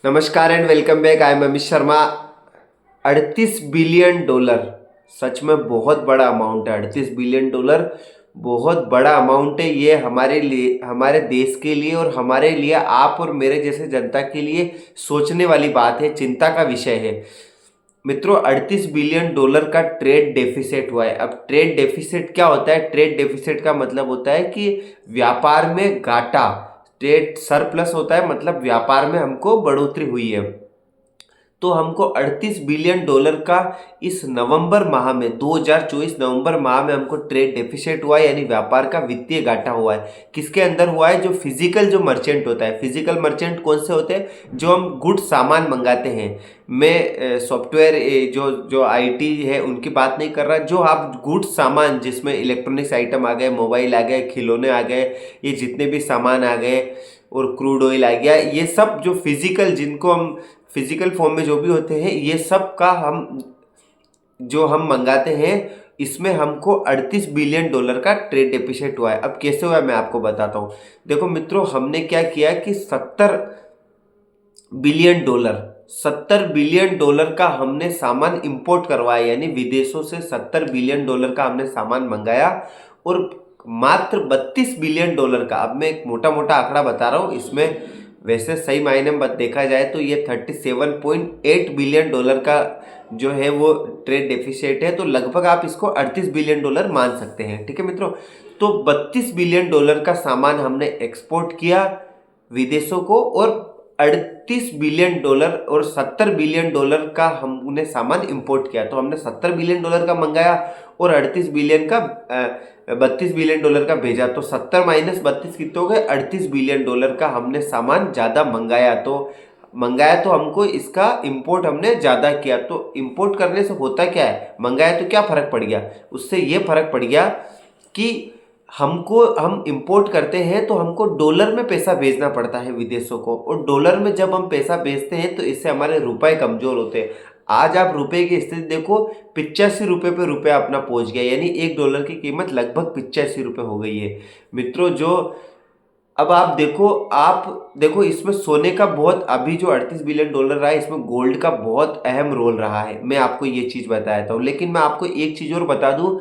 नमस्कार and welcome back. I am Amit Sharma. 38 billion dollar सच में बहुत बड़ा अमाउंट है। 38 बिलियन डॉलर बहुत बड़ा अमाउंट है। ये हमारे लिए, हमारे देश के लिए और हमारे लिए, आप और मेरे जैसे जनता के लिए सोचने वाली बात है, चिंता का विषय है। मित्रों, 38 बिलियन डॉलर का ट्रेड डेफिसिट हुआ है। अब ट्रेड डेफिसिट क्या होता है? ट्रेड डेफिसिट का मतलब होता है कि व्यापार में घाटा। ट्रेड सरप्लस होता है, मतलब व्यापार में हमको बढ़ोतरी हुई है। तो हमको 38 बिलियन डॉलर का इस नवंबर माह में, 2024 नवंबर माह में हमको ट्रेड डेफिसिट हुआ है, यानी व्यापार का वित्तीय घाटा हुआ है। किसके अंदर हुआ है? जो फिजिकल जो मर्चेंट होता है। फिजिकल मर्चेंट कौन से होते हैं? जो हम गुड सामान मंगाते हैं। मैं सॉफ्टवेयर जो जो आईटी है उनकी बात नहीं कर रहा। जो आप गुड सामान, जिसमें इलेक्ट्रॉनिक्स आइटम आ गए, मोबाइल आ गए, खिलौने आ गए, ये जितने भी सामान आ गए, और क्रूड ऑयल आ गया, ये सब जो फिजिकल, जिनको हम फिजिकल फॉर्म में जो भी होते हैं, ये सब का हम मंगाते हैं। इसमें हमको 38 बिलियन डॉलर का ट्रेड डेफिसिट हुआ है। अब कैसे हुआ है मैं आपको बताता हूँ। देखो मित्रों, हमने क्या किया कि 70 बिलियन डॉलर 70 बिलियन डॉलर का हमने सामान इंपोर्ट करवाया, यानी विदेशों से 70 बिलियन डॉलर का हमने सामान मंगाया। और मात्र 32 बिलियन डॉलर का, अब मैं एक मोटा मोटा आंकड़ा बता रहा हूँ, इसमें वैसे सही मायने में देखा जाए तो ये 37.8 बिलियन डॉलर का जो है वो ट्रेड डेफिसिट है। तो लगभग आप इसको 38 बिलियन डॉलर मान सकते हैं। ठीक है मित्रों, तो 32 बिलियन डॉलर का सामान हमने एक्सपोर्ट किया विदेशों को, और 38 बिलियन डॉलर और 70 बिलियन डॉलर का हमने सामान इंपोर्ट किया। तो हमने 70 बिलियन डॉलर का मंगाया और 32 बिलियन का भेजा। तो 70 माइनस 32 कितने हो गए? 38 बिलियन डॉलर का हमने सामान ज़्यादा मंगाया तो हमको इसका इंपोर्ट हमने ज़्यादा किया। तो इंपोर्ट करने से होता क्या है? मंगाया तो क्या फ़र्क पड़ गया? उससे ये फ़र्क पड़ गया कि हम इंपोर्ट करते हैं तो हमको डॉलर में पैसा भेजना पड़ता है विदेशों को, और डॉलर में जब हम पैसा भेजते हैं तो इससे हमारे रुपए कमजोर होते हैं। आज आप रुपए की स्थिति देखो, 85 रुपये पे रुपया अपना पहुंच गया, यानी $1 की कीमत लगभग 85 रुपये हो गई है। मित्रों, जो अब आप देखो इसमें सोने का बहुत, अभी जो 38 बिलियन डॉलर रहा है, इसमें गोल्ड का बहुत अहम रोल रहा है। मैं आपको ये चीज बताया था, लेकिन मैं आपको एक चीज और बता दूं।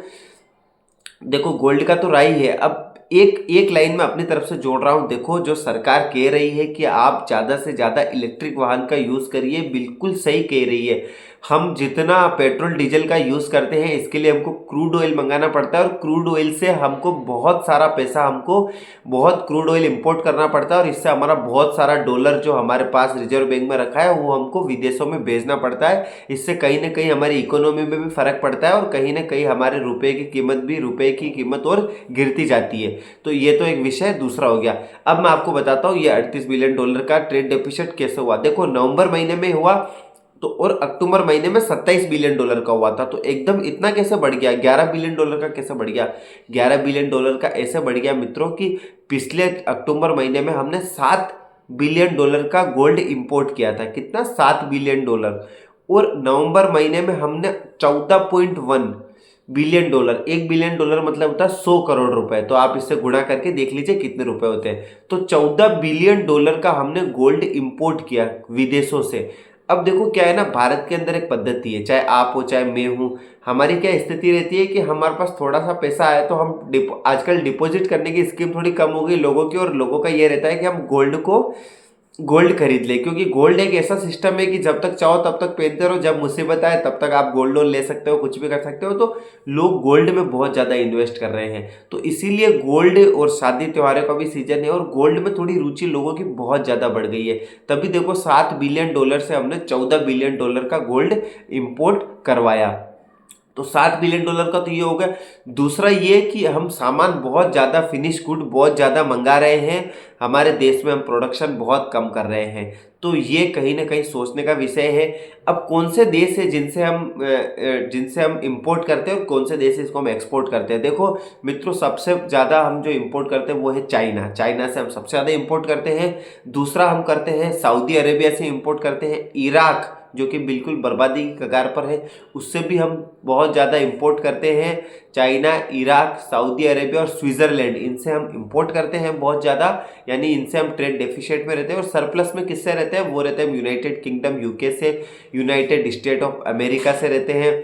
देखो, गोल्ड का तो राही है। अब एक एक लाइन में अपनी तरफ से जोड़ रहा हूं। देखो, जो सरकार कह रही है कि आप ज्यादा से ज्यादा इलेक्ट्रिक वाहन का यूज करिए, बिल्कुल सही कह रही है। हम जितना पेट्रोल डीजल का यूज करते हैं, इसके लिए हमको क्रूड ऑयल मंगाना पड़ता है, और क्रूड ऑयल से हमको बहुत सारा पैसा, हमको बहुत क्रूड ऑयल इंपोर्ट करना पड़ता है, और इससे हमारा बहुत सारा डॉलर जो हमारे पास रिजर्व बैंक में रखा है वो हमको विदेशों में भेजना पड़ता है। इससे कहीं ना कहीं हमारी इकोनॉमी में भी फर्क पड़ता है, और कहीं ना कहीं हमारे रुपए की कीमत और गिरती जाती है। तो ये तो एक विषय दूसरा हो गया। अब मैं आपको बताता हूँ ये 38 बिलियन डॉलर का ट्रेड डेफिसिट कैसे हुआ। देखो, नवंबर महीने में हुआ तो, और अक्टूबर महीने में 27 बिलियन डॉलर का हुआ था। तो एकदम इतना कैसे बढ़ गया? 11 बिलियन डॉलर का कैसे बढ़ गया? 11 बिलियन डॉलर का ऐसे बढ़ गया मित्रों कि पिछले अक्टूबर महीने में हमने 7 बिलियन डॉलर का गोल्ड इंपोर्ट किया था। कितना? 7 बिलियन डॉलर। और नवंबर महीने में हमने 14.1 बिलियन डॉलर, 1 बिलियन डॉलर मतलब होता है 100 करोड़ रुपए। तो आप इससे गुणा करके देख लीजिए कितने रुपए होते हैं। तो 14 बिलियन डॉलर का हमने गोल्ड इंपोर्ट किया विदेशों से। अब देखो क्या है ना, भारत के अंदर एक पद्धति है, चाहे आप हो चाहे मैं हूं, हमारी क्या स्थिति रहती है कि हमारे पास थोड़ा सा पैसा आया तो हम आजकल डिपॉजिट करने की स्कीम थोड़ी कम हो गई लोगों की, और लोगों का ये रहता है कि हम गोल्ड खरीद ले, क्योंकि गोल्ड एक ऐसा सिस्टम है कि जब तक चाहो तब तक पहनते रहो, जब मुसीबत आए तब तक आप गोल्ड लोन ले सकते हो, कुछ भी कर सकते हो। तो लोग गोल्ड में बहुत ज़्यादा इन्वेस्ट कर रहे हैं। तो इसीलिए गोल्ड, और शादी त्योहारों का भी सीजन है, और गोल्ड में थोड़ी रुचि लोगों की बहुत ज़्यादा बढ़ गई है। तभी देखो, 7 बिलियन डॉलर से हमने 14 बिलियन डॉलर का गोल्ड इंपोर्ट करवाया। तो 7 बिलियन डॉलर का तो ये हो गया। दूसरा ये कि हम सामान बहुत ज़्यादा, फिनिश गुड बहुत ज़्यादा मंगा रहे हैं, हमारे देश में हम प्रोडक्शन बहुत कम कर रहे हैं। तो ये कहीं ना कहीं सोचने का विषय है। अब कौन से देश है जिनसे हम इंपोर्ट करते हैं, और कौन से देश है इसको हम एक्सपोर्ट करते हैं? देखो मित्रों, सबसे ज़्यादा हम जो इंपोर्ट करते हैं वो है चाइना। चाइना से हम सबसे ज़्यादा इंपोर्ट करते हैं। दूसरा हम करते हैं सऊदी अरेबिया से इंपोर्ट करते हैं। इराक, जो कि बिल्कुल बर्बादी की कगार पर है, उससे भी हम बहुत ज़्यादा इंपोर्ट करते हैं। चाइना, इराक, सऊदी अरेबिया और स्विट्ज़रलैंड, इनसे हम इंपोर्ट करते हैं बहुत ज़्यादा, यानी इनसे हम ट्रेड डेफिशिएट में रहते हैं। और सरप्लस में किससे रहते हैं? वो रहते हैं यूनाइटेड किंगडम यूके से, यूनाइटेड स्टेट ऑफ अमेरिका से रहते हैं,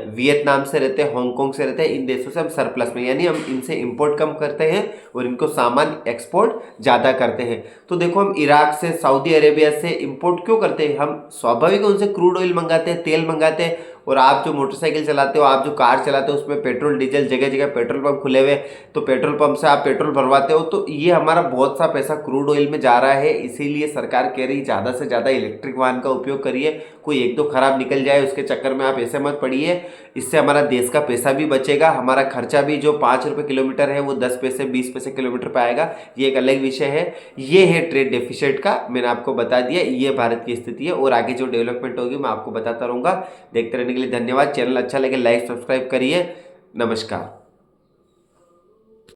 वियतनाम से रहते हैं, हांगकांग से रहते हैं। इन देशों से हम सरप्लस में, यानी हम इनसे इंपोर्ट कम करते हैं और इनको सामान एक्सपोर्ट ज़्यादा करते हैं। तो देखो, हम इराक से, सऊदी अरेबिया से इंपोर्ट क्यों करते हैं? हम स्वाभाविक उनसे क्रूड ऑयल मंगाते हैं, तेल मंगाते हैं। और आप जो मोटरसाइकिल चलाते हो, आप जो कार चलाते हो, उसमें पेट्रोल डीजल, जगह जगह पेट्रोल पंप खुले हुए, तो पेट्रोल पंप से आप पेट्रोल भरवाते हो, तो ये हमारा बहुत सा पैसा क्रूड ऑयल में जा रहा है। इसीलिए सरकार कह रही ज़्यादा से ज़्यादा इलेक्ट्रिक वाहन का उपयोग करिए। कोई एक दो खराब निकल जाए उसके चक्कर में आप ऐसे मत पड़िए। इससे हमारा देश का पैसा भी बचेगा, हमारा खर्चा भी जो 5 रुपये किलोमीटर है वो 10 पैसे 20 पैसे किलोमीटर पे आएगा। ये एक अलग विषय है। ये है ट्रेड डेफिसिट का, मैंने आपको बता दिया। ये भारत की स्थिति है और आगे जो डेवलपमेंट होगी मैं आपको बताता रहूँगा। देखते रहने के लिए धन्यवाद। चैनल अच्छा लगे लाइक सब्सक्राइब करिए। नमस्कार।